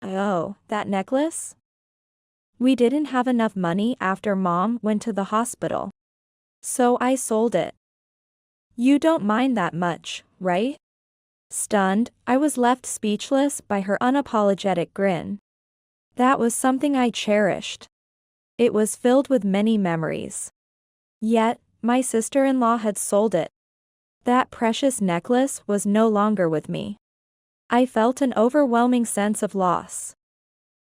Oh, that necklace? We didn't have enough money after Mom went to the hospital. So I sold it. You don't mind that much, right? Stunned, I was left speechless by her unapologetic grin. That was something I cherished. It was filled with many memories. Yet, my sister-in-law had sold it. That precious necklace was no longer with me. I felt an overwhelming sense of loss.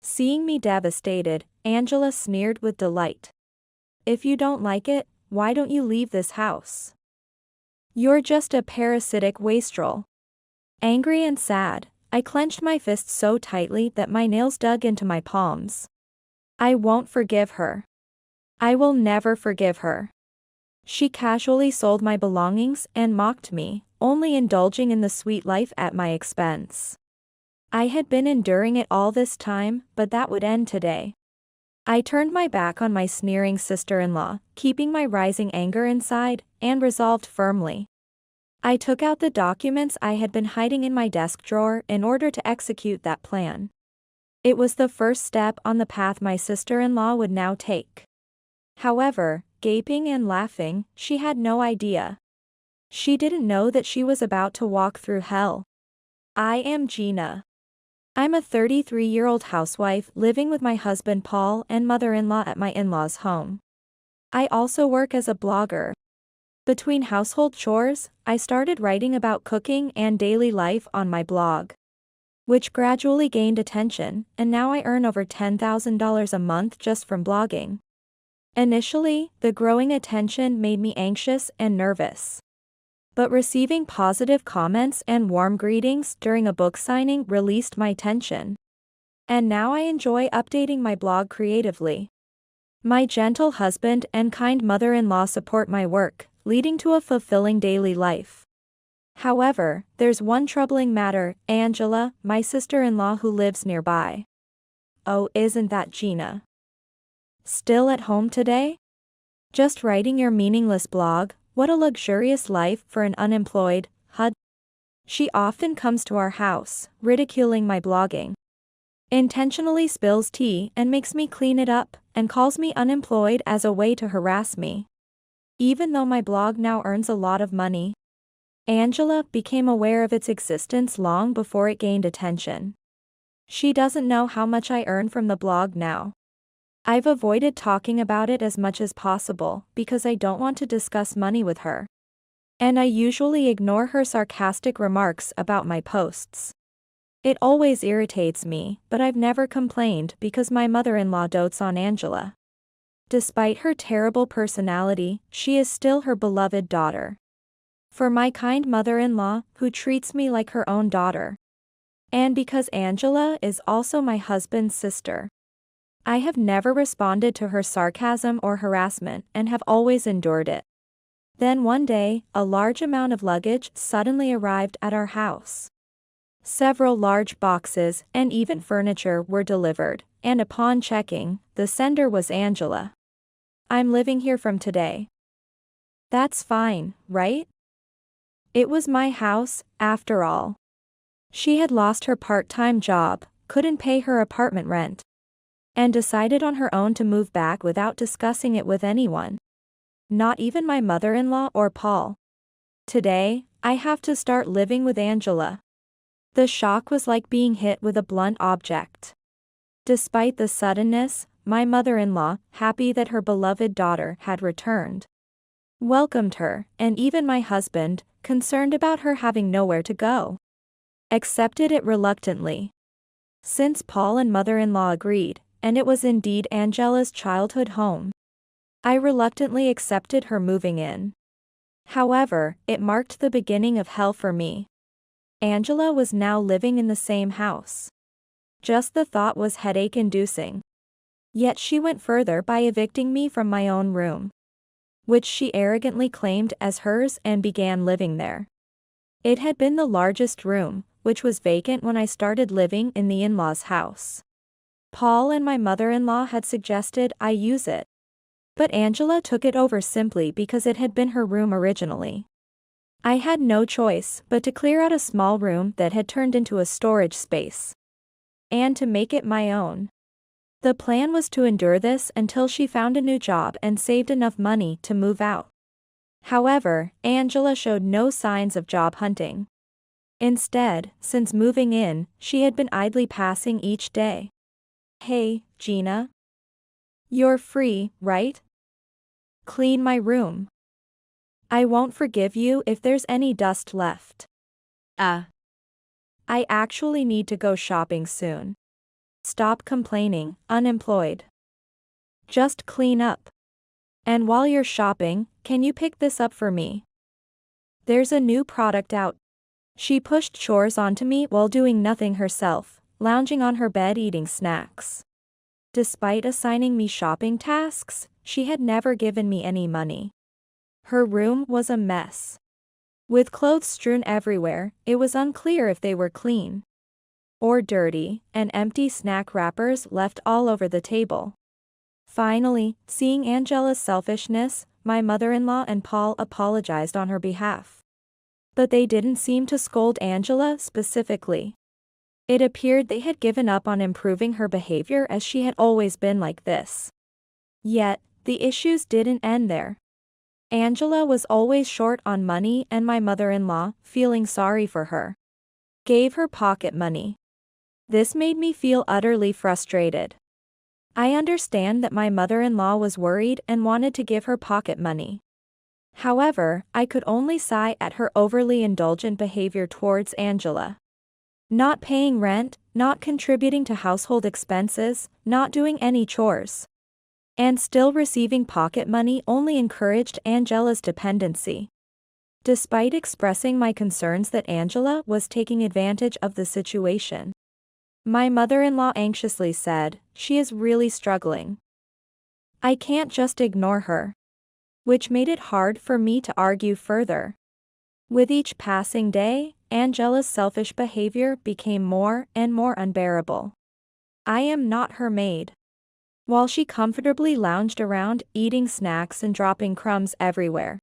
Seeing me devastated, Angela sneered with delight. If you don't like it, why don't you leave this house? You're just a parasitic wastrel. Angry and sad, I clenched my fists so tightly that my nails dug into my palms. I won't forgive her. I will never forgive her. She casually sold my belongings and mocked me, only indulging in the sweet life at my expense. I had been enduring it all this time, but that would end today. I turned my back on my sneering sister-in-law, keeping my rising anger inside, and resolved firmly. I took out the documents I had been hiding in my desk drawer in order to execute that plan. It was the first step on the path my sister-in-law would now take. However, gaping and laughing, she had no idea. She didn't know that she was about to walk through hell. I am Gina. I'm a 33-year-old housewife living with my husband Paul and mother-in-law at my in-laws' home. I also work as a blogger. Between household chores, I started writing about cooking and daily life on my blog, which gradually gained attention, and now I earn over $10,000 a month just from blogging. Initially, the growing attention made me anxious and nervous. But receiving positive comments and warm greetings during a book signing released my tension. And now I enjoy updating my blog creatively. My gentle husband and kind mother-in-law support my work, leading to a fulfilling daily life. However, there's one troubling matter: Angela, my sister-in-law who lives nearby. Oh, isn't that Gina? Still at home today? Just writing your meaningless blog? What a luxurious life for an unemployed HUD. She often comes to our house, ridiculing my blogging. Intentionally spills tea and makes me clean it up, and calls me unemployed as a way to harass me. Even though my blog now earns a lot of money, Angela became aware of its existence long before it gained attention. She doesn't know how much I earn from the blog now. I've avoided talking about it as much as possible because I don't want to discuss money with her. And I usually ignore her sarcastic remarks about my posts. It always irritates me, but I've never complained because my mother-in-law dotes on Angela. Despite her terrible personality, she is still her beloved daughter. For my kind mother-in-law, who treats me like her own daughter. And because Angela is also my husband's sister. I have never responded to her sarcasm or harassment and have always endured it. Then one day, a large amount of luggage suddenly arrived at our house. Several large boxes and even furniture were delivered, and upon checking, the sender was Angela. I'm living here from today. That's fine, right? It was my house, after all. She had lost her part-time job, couldn't pay her apartment rent, and decided on her own to move back without discussing it with anyone. Not even my mother-in-law or Paul. Today, I have to start living with Angela. The shock was like being hit with a blunt object. Despite the suddenness, my mother-in-law, happy that her beloved daughter had returned, welcomed her, and even my husband, concerned about her having nowhere to go, accepted it reluctantly. Since Paul and mother-in-law agreed, and it was indeed Angela's childhood home, I reluctantly accepted her moving in. However, it marked the beginning of hell for me. Angela was now living in the same house. Just the thought was headache-inducing. Yet she went further by evicting me from my own room, which she arrogantly claimed as hers, and began living there. It had been the largest room, which was vacant when I started living in the in-laws' house. Paul and my mother-in-law had suggested I use it, but Angela took it over simply because it had been her room originally. I had no choice but to clear out a small room that had turned into a storage space. and to make it my own. The plan was to endure this until she found a new job and saved enough money to move out. However, Angela showed no signs of job hunting. Instead, since moving in, she had been idly passing each day. "Hey, Gina. You're free, right? Clean my room. I won't forgive you if there's any dust left. I actually need to go shopping soon. Stop complaining, unemployed. Just clean up. And while you're shopping, can you pick this up for me? There's a new product out." She pushed chores onto me while doing nothing herself, lounging on her bed eating snacks. Despite assigning me shopping tasks, she had never given me any money. Her room was a mess. With clothes strewn everywhere, it was unclear if they were clean or dirty, and empty snack wrappers left all over the table. Finally, seeing Angela's selfishness, my mother-in-law and Paul apologized on her behalf. But they didn't seem to scold Angela specifically. It appeared they had given up on improving her behavior as she had always been like this. Yet, the issues didn't end there. Angela was always short on money, and my mother-in-law, feeling sorry for her, gave her pocket money. This made me feel utterly frustrated. I understand that my mother-in-law was worried and wanted to give her pocket money. However, I could only sigh at her overly indulgent behavior towards Angela. Not paying rent, not contributing to household expenses, not doing any chores, and still receiving pocket money only encouraged Angela's dependency. Despite expressing my concerns that Angela was taking advantage of the situation, my mother-in-law anxiously said, "She is really struggling. I can't just ignore her." Which made it hard for me to argue further. With each passing day, Angela's selfish behavior became more and more unbearable. I am not her maid. While she comfortably lounged around, eating snacks and dropping crumbs everywhere,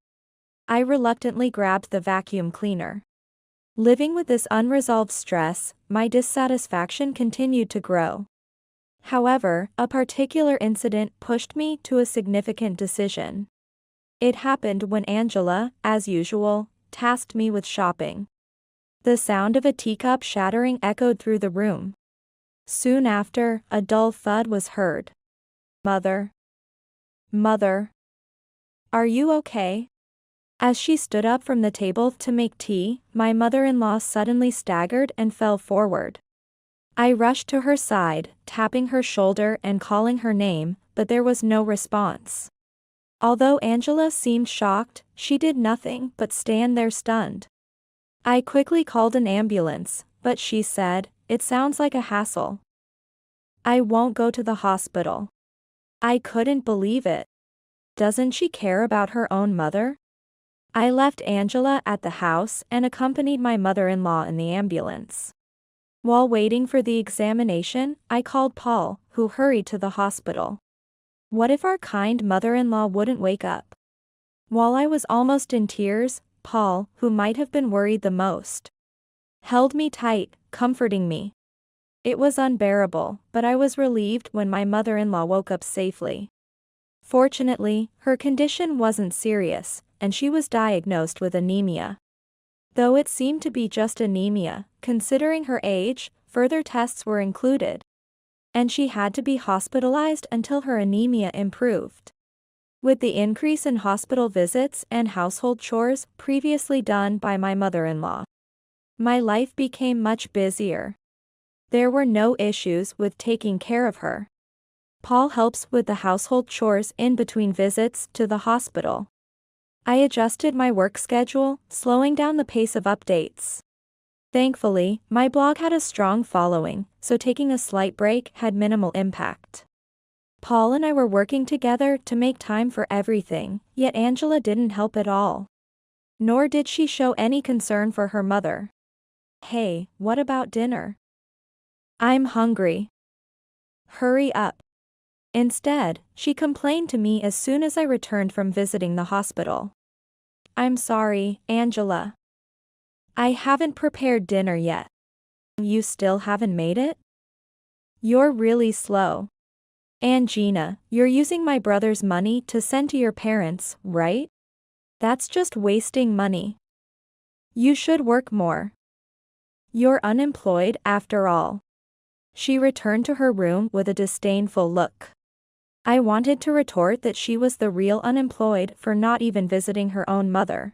I reluctantly grabbed the vacuum cleaner. Living with this unresolved stress, my dissatisfaction continued to grow. However, a particular incident pushed me to a significant decision. It happened when Angela, as usual, tasked me with shopping. The sound of a teacup shattering echoed through the room. Soon after, a dull thud was heard. "Mother. Mother. Are you okay?" As she stood up from the table to make tea, my mother-in-law suddenly staggered and fell forward. I rushed to her side, tapping her shoulder and calling her name, but there was no response. Although Angela seemed shocked, she did nothing but stand there stunned. I quickly called an ambulance, but she said, "It sounds like a hassle. I won't go to the hospital." I couldn't believe it. Doesn't she care about her own mother? I left Angela at the house and accompanied my mother-in-law in the ambulance. While waiting for the examination, I called Paul, who hurried to the hospital. What if our kind mother-in-law wouldn't wake up? While I was almost in tears, Paul, who might have been worried the most, held me tight, comforting me. It was unbearable, but I was relieved when my mother-in-law woke up safely. Fortunately, her condition wasn't serious, and she was diagnosed with anemia. Though it seemed to be just anemia, considering her age, further tests were included, and she had to be hospitalized until her anemia improved. With the increase in hospital visits and household chores previously done by my mother-in-law, my life became much busier. There were no issues with taking care of her. Paul helps with the household chores in between visits to the hospital. I adjusted my work schedule, slowing down the pace of updates. Thankfully, my blog had a strong following, so taking a slight break had minimal impact. Paul and I were working together to make time for everything, yet Angela didn't help at all. Nor did she show any concern for her mother. "Hey, what about dinner? I'm hungry. Hurry up." Instead, she complained to me as soon as I returned from visiting the hospital. "I'm sorry, Angela. I haven't prepared dinner yet." "You still haven't made it?" You're really slow. And Gina, you're using my brother's money to send to your parents, right? That's just wasting money. You should work more. You're unemployed after all. She returned to her room with a disdainful look. I wanted to retort that she was the real unemployed for not even visiting her own mother.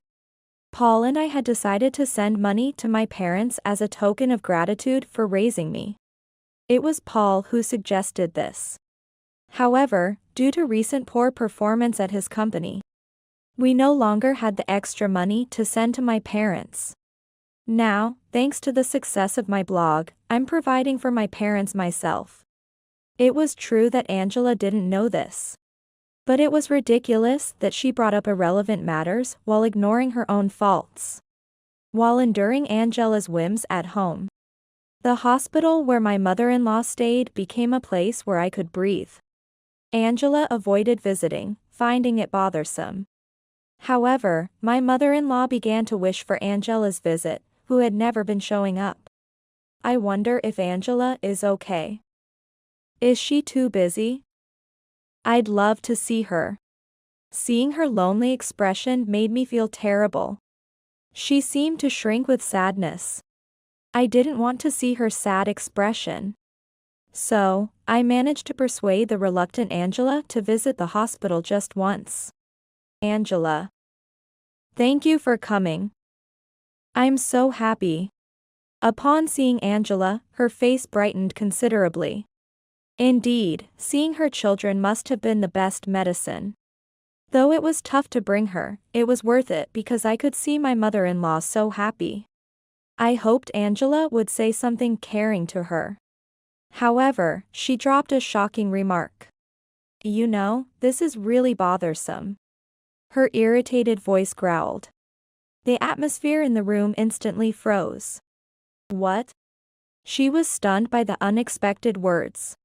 Paul and I had decided to send money to my parents as a token of gratitude for raising me. It was Paul who suggested this. However, due to recent poor performance at his company, we no longer had the extra money to send to my parents. Now, thanks to the success of my blog, I'm providing for my parents myself. It was true that Angela didn't know this. But it was ridiculous that she brought up irrelevant matters while ignoring her own faults. While enduring Angela's whims at home, the hospital where my mother-in-law stayed became a place where I could breathe. Angela avoided visiting, finding it bothersome. However, my mother-in-law began to wish for Angela's visit, who had never been showing up. I wonder if Angela is okay. Is she too busy? I'd love to see her. Seeing her lonely expression made me feel terrible. She seemed to shrink with sadness. I didn't want to see her sad expression. So, I managed to persuade the reluctant Angela to visit the hospital just once. Angela. Thank you for coming. I'm so happy. Upon seeing Angela, her face brightened considerably. Indeed, seeing her children must have been the best medicine. Though it was tough to bring her, it was worth it because I could see my mother-in-law so happy. I hoped Angela would say something caring to her. However, she dropped a shocking remark. You know, this is really bothersome. Her irritated voice growled. The atmosphere in the room instantly froze. What? She was stunned by the unexpected words.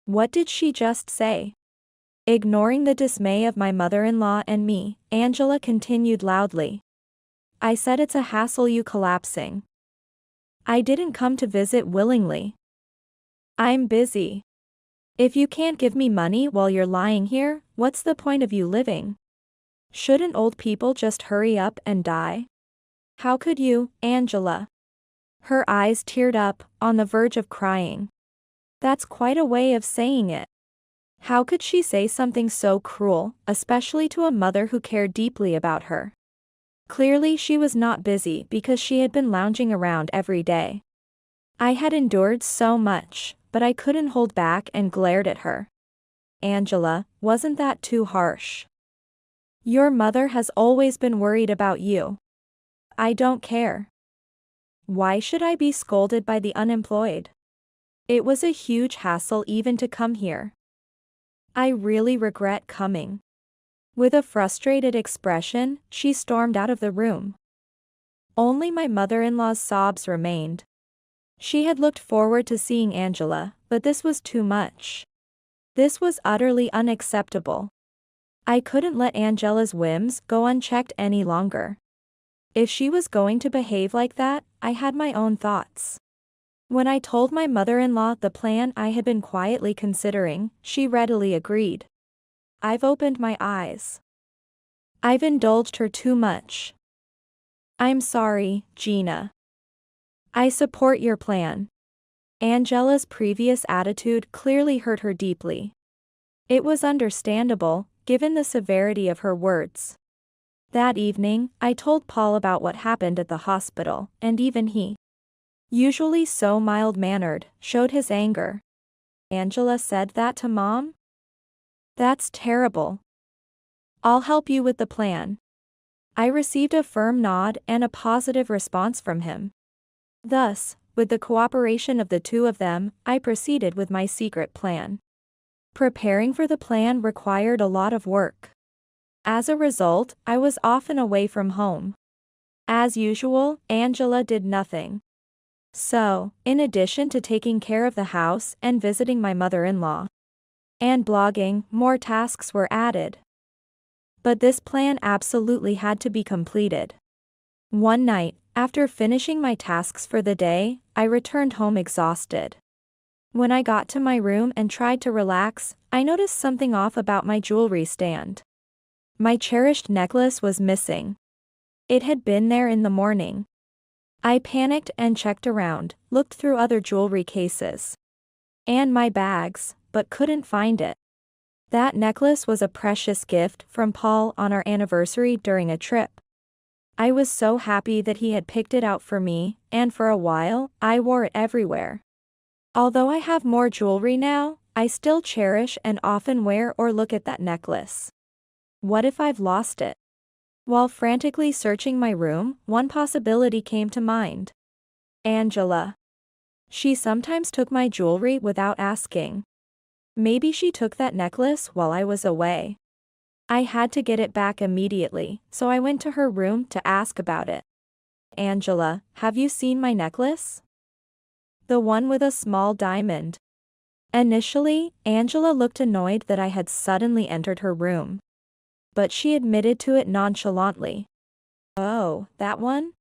What did she just say? Ignoring the dismay of my mother-in-law and me, Angela continued loudly. I said it's a hassle you collapsing. I didn't come to visit willingly. I'm busy. If you can't give me money while you're lying here, what's the point of you living? Shouldn't old people just hurry up and die? How could you, Angela? Her eyes teared up, on the verge of crying. That's quite a way of saying it. How could she say something so cruel, especially to a mother who cared deeply about her? Clearly she was not busy because she had been lounging around every day. I had endured so much, but I couldn't hold back and glared at her. Angela, wasn't that too harsh? Your mother has always been worried about you. I don't care. Why should I be scolded by the unemployed? It was a huge hassle even to come here. I really regret coming. With a frustrated expression, she stormed out of the room. Only my mother-in-law's sobs remained. She had looked forward to seeing Angela, but this was too much. This was utterly unacceptable. I couldn't let Angela's whims go unchecked any longer. If she was going to behave like that, I had my own thoughts. When I told my mother-in-law the plan I had been quietly considering, she readily agreed. I've opened my eyes. I've indulged her too much. I'm sorry, Gina. I support your plan. Angela's previous attitude clearly hurt her deeply. It was understandable, given the severity of her words. That evening, I told Paul about what happened at the hospital, and even he, usually so mild-mannered, showed his anger. Angela said that to Mom? That's terrible. I'll help you with the plan. I received a firm nod and a positive response from him. Thus, with the cooperation of the two of them, I proceeded with my secret plan. Preparing for the plan required a lot of work. As a result, I was often away from home. As usual, Angela did nothing. So, in addition to taking care of the house and visiting my mother-in-law and blogging, more tasks were added. But this plan absolutely had to be completed. One night, after finishing my tasks for the day, I returned home exhausted. When I got to my room and tried to relax, I noticed something off about my jewelry stand. My cherished necklace was missing. It had been there in the morning. I panicked and checked around, looked through other jewelry cases and my bags, but couldn't find it. That necklace was a precious gift from Paul on our anniversary during a trip. I was so happy that he had picked it out for me, and for a while, I wore it everywhere. Although I have more jewelry now, I still cherish and often wear or look at that necklace. What if I've lost it? While frantically searching my room, one possibility came to mind. Angela. She sometimes took my jewelry without asking. Maybe she took that necklace while I was away. I had to get it back immediately, so I went to her room to ask about it. Angela, have you seen my necklace? The one with a small diamond. Initially, Angela looked annoyed that I had suddenly entered her room. But she admitted to it nonchalantly. Oh, that one?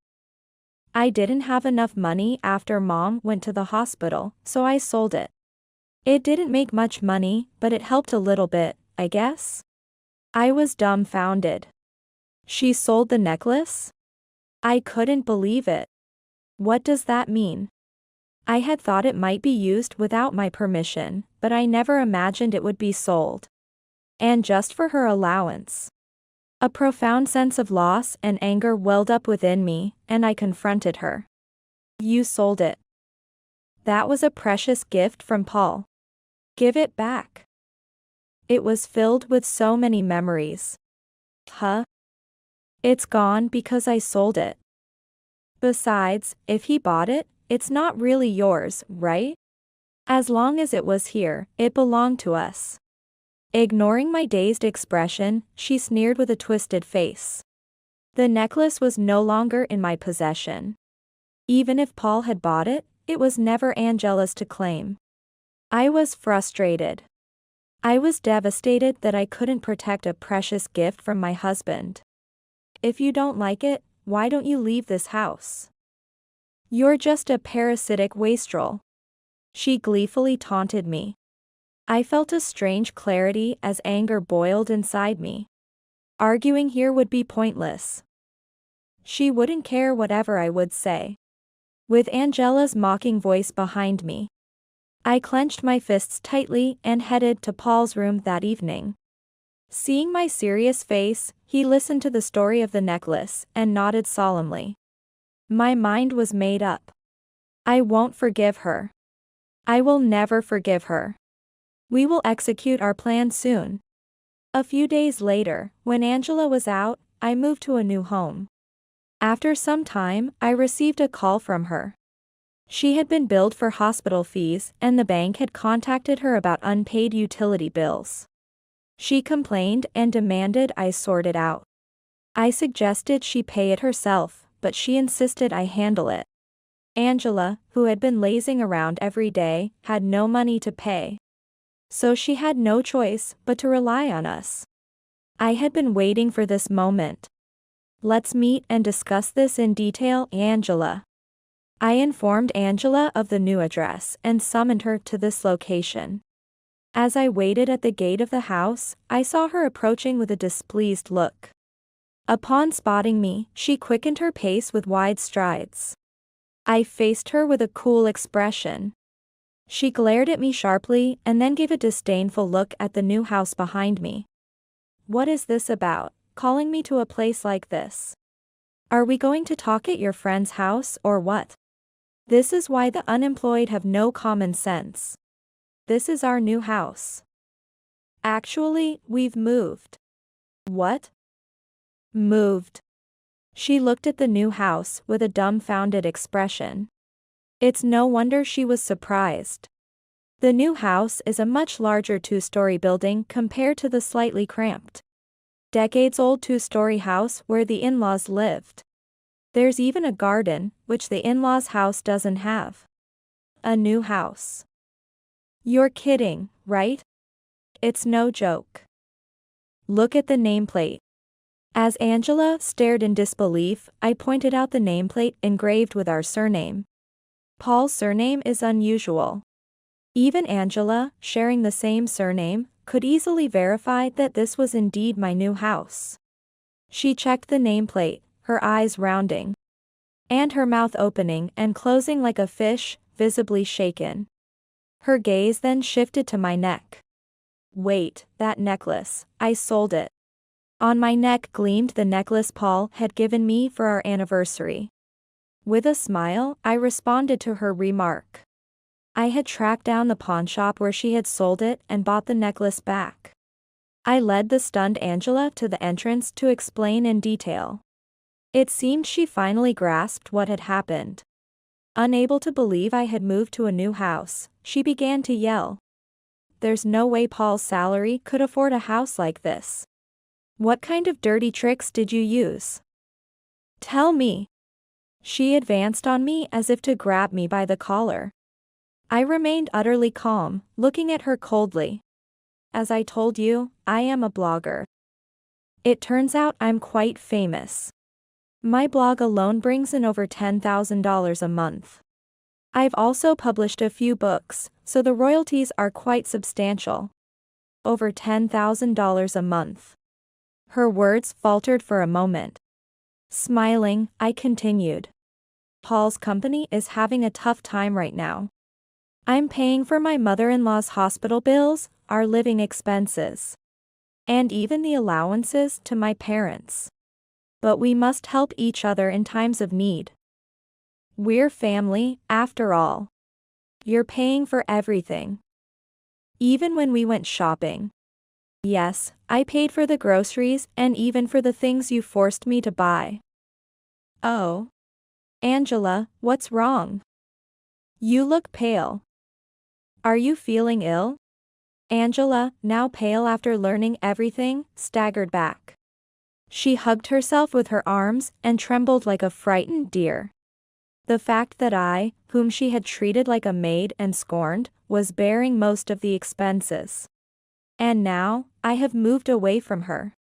I didn't have enough money after Mom went to the hospital, so I sold it. It didn't make much money, but it helped a little bit, I guess. I was dumbfounded. She sold the necklace? I couldn't believe it. What does that mean? I had thought it might be used without my permission, but I never imagined it would be sold. And just for her allowance. A profound sense of loss and anger welled up within me, and I confronted her. You sold it. That was a precious gift from Paul. Give it back. It was filled with so many memories. Huh? It's gone because I sold it. Besides, if he bought it, it's not really yours, right? As long as it was here, it belonged to us. Ignoring my dazed expression, she sneered with a twisted face. The necklace was no longer in my possession. Even if Paul had bought it, it was never Angela's to claim. I was frustrated. I was devastated that I couldn't protect a precious gift from my husband. If you don't like it, why don't you leave this house? You're just a parasitic wastrel. She gleefully taunted me. I felt a strange clarity as anger boiled inside me. Arguing here would be pointless. She wouldn't care whatever I would say. With Angela's mocking voice behind me, I clenched my fists tightly and headed to Paul's room that evening. Seeing my serious face, he listened to the story of the necklace and nodded solemnly. My mind was made up. I won't forgive her. I will never forgive her. We will execute our plan soon. A few days later, when Angela was out, I moved to a new home. After some time, I received a call from her. She had been billed for hospital fees, and the bank had contacted her about unpaid utility bills. She complained and demanded I sort it out. I suggested she pay it herself, but she insisted I handle it. Angela, who had been lazing around every day, had no money to pay. So she had no choice but to rely on us. I had been waiting for this moment. Let's meet and discuss this in detail, Angela. I informed Angela of the new address and summoned her to this location. As I waited at the gate of the house, I saw her approaching with a displeased look. Upon spotting me, she quickened her pace with wide strides. I faced her with a cool expression. She glared at me sharply and then gave a disdainful look at the new house behind me. What is this about, calling me to a place like this? Are we going to talk at your friend's house or what? This is why the unemployed have no common sense. This is our new house. Actually, we've moved. What? Moved. She looked at the new house with a dumbfounded expression. It's no wonder she was surprised. The new house is a much larger two-story building compared to the slightly cramped, decades-old two-story house where the in-laws lived. There's even a garden, which the in-laws' house doesn't have. A new house. You're kidding, right? It's no joke. Look at the nameplate. As Angela stared in disbelief, I pointed out the nameplate engraved with our surname. Paul's surname is unusual. Even Angela, sharing the same surname, could easily verify that this was indeed my new house. She checked the nameplate, her eyes rounding, and her mouth opening and closing like a fish, visibly shaken. Her gaze then shifted to my neck. Wait, that necklace, I sold it. On my neck gleamed the necklace Paul had given me for our anniversary. With a smile, I responded to her remark. I had tracked down the pawnshop where she had sold it and bought the necklace back. I led the stunned Angela to the entrance to explain in detail. It seemed she finally grasped what had happened. Unable to believe I had moved to a new house, she began to yell. There's no way Paul's salary could afford a house like this. What kind of dirty tricks did you use? Tell me. She advanced on me as if to grab me by the collar. I remained utterly calm, looking at her coldly. As I told you, I am a blogger. It turns out I'm quite famous. My blog alone brings in over $10,000 a month. I've also published a few books, so the royalties are quite substantial. Over $10,000 a month. Her words faltered for a moment. Smiling, I continued. Paul's company is having a tough time right now. I'm paying for my mother-in-law's hospital bills, our living expenses, and even the allowances to my parents. But we must help each other in times of need. We're family, after all. You're paying for everything. Even when we went shopping. Yes, I paid for the groceries and even for the things you forced me to buy. Oh. Angela, what's wrong? You look pale. Are you feeling ill? Angela, now pale after learning everything, staggered back. She hugged herself with her arms and trembled like a frightened deer. The fact that I, whom she had treated like a maid and scorned, was bearing most of the expenses. And now, I have moved away from her.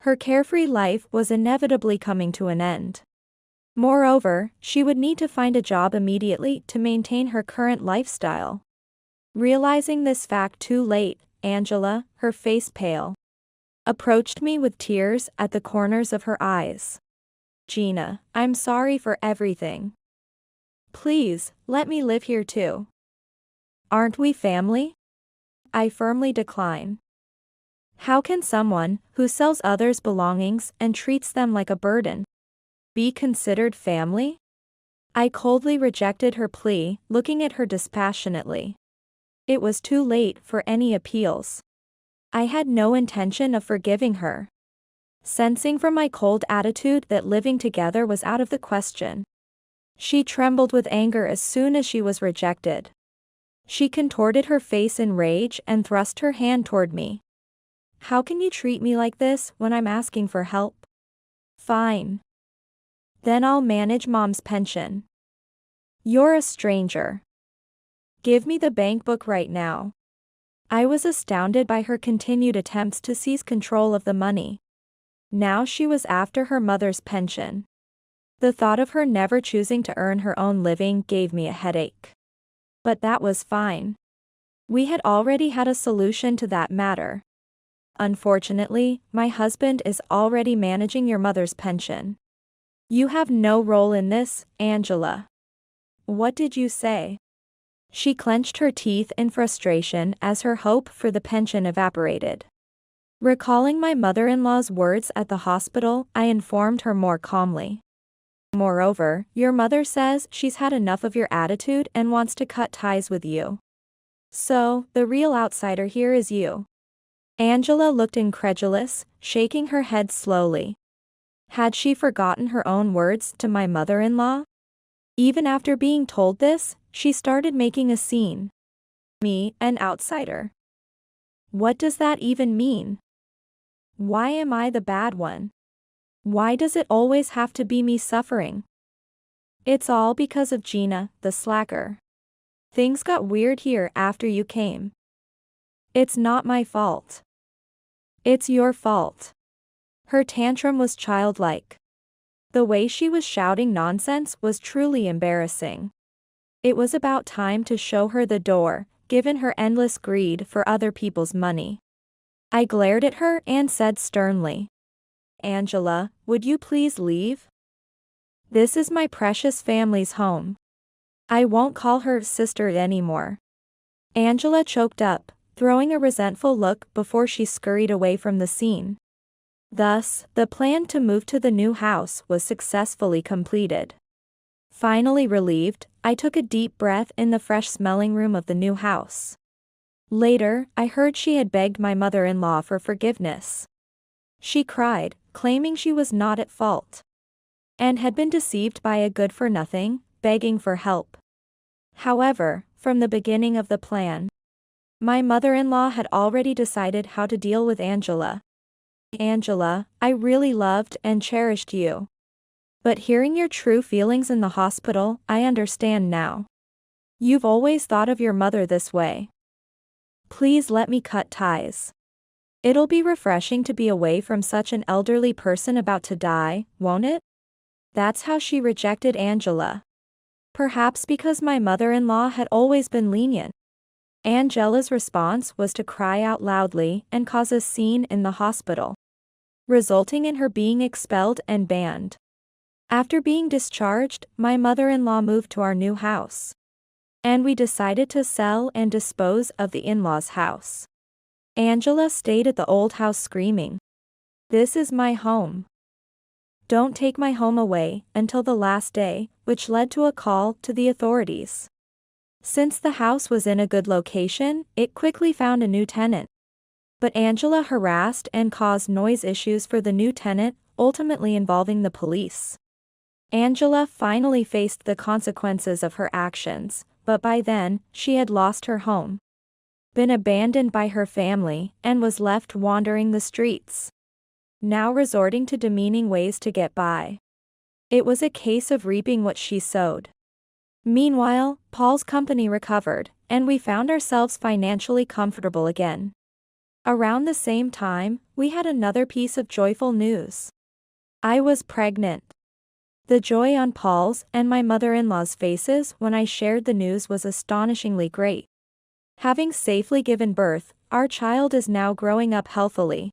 Her carefree life was inevitably coming to an end. Moreover, she would need to find a job immediately to maintain her current lifestyle. Realizing this fact too late, Angela, her face pale, approached me with tears at the corners of her eyes. Gina, I'm sorry for everything. Please, let me live here too. Aren't we family? I firmly decline. How can someone who sells others' belongings and treats them like a burden be considered family? I coldly rejected her plea, looking at her dispassionately. It was too late for any appeals. I had no intention of forgiving her. Sensing from my cold attitude that living together was out of the question. She trembled with anger as soon as she was rejected. She contorted her face in rage and thrust her hand toward me. How can you treat me like this when I'm asking for help? Fine. Then I'll manage Mom's pension. You're a stranger. Give me the bank book right now. I was astounded by her continued attempts to seize control of the money. Now she was after her mother's pension. The thought of her never choosing to earn her own living gave me a headache. But that was fine. We had already had a solution to that matter. Unfortunately, my husband is already managing your mother's pension. You have no role in this, Angela. What did you say? She clenched her teeth in frustration as her hope for the pension evaporated. Recalling my mother-in-law's words at the hospital, I informed her more calmly. Moreover, your mother says she's had enough of your attitude and wants to cut ties with you. So, the real outsider here is you. Angela looked incredulous, shaking her head slowly. Had she forgotten her own words to my mother-in-law? Even after being told this, she started making a scene. Me, an outsider. What does that even mean? Why am I the bad one? Why does it always have to be me suffering? It's all because of Gina, the slacker. Things got weird here after you came. It's not my fault. It's your fault. Her tantrum was childlike. The way she was shouting nonsense was truly embarrassing. It was about time to show her the door, given her endless greed for other people's money. I glared at her and said sternly, "Angela, would you please leave? This is my precious family's home. I won't call her sister anymore." Angela choked up, throwing a resentful look before she scurried away from the scene. Thus, the plan to move to the new house was successfully completed. Finally relieved, I took a deep breath in the fresh-smelling room of the new house. Later, I heard she had begged my mother-in-law for forgiveness. She cried, claiming she was not at fault, and had been deceived by a good-for-nothing, begging for help. However, from the beginning of the plan, my mother-in-law had already decided how to deal with Angela. "Angela, I really loved and cherished you. But hearing your true feelings in the hospital, I understand now. You've always thought of your mother this way. Please let me cut ties. It'll be refreshing to be away from such an elderly person about to die, won't it?" That's how she rejected Angela. Perhaps because my mother-in-law had always been lenient. Angela's response was to cry out loudly and cause a scene in the hospital, resulting in her being expelled and banned. After being discharged, my mother-in-law moved to our new house, and we decided to sell and dispose of the in-laws' house. Angela stayed at the old house screaming, "This is my home. Don't take my home away," until the last day, which led to a call to the authorities. Since the house was in a good location, it quickly found a new tenant. But Angela harassed and caused noise issues for the new tenant, ultimately involving the police. Angela finally faced the consequences of her actions, but by then, she had lost her home, been abandoned by her family, and was left wandering the streets, now resorting to demeaning ways to get by. It was a case of reaping what she sowed. Meanwhile, Paul's company recovered, and we found ourselves financially comfortable again. Around the same time, we had another piece of joyful news. I was pregnant. The joy on Paul's and my mother-in-law's faces when I shared the news was astonishingly great. Having safely given birth, our child is now growing up healthily,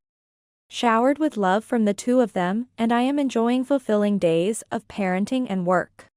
showered with love from the two of them, and I am enjoying fulfilling days of parenting and work.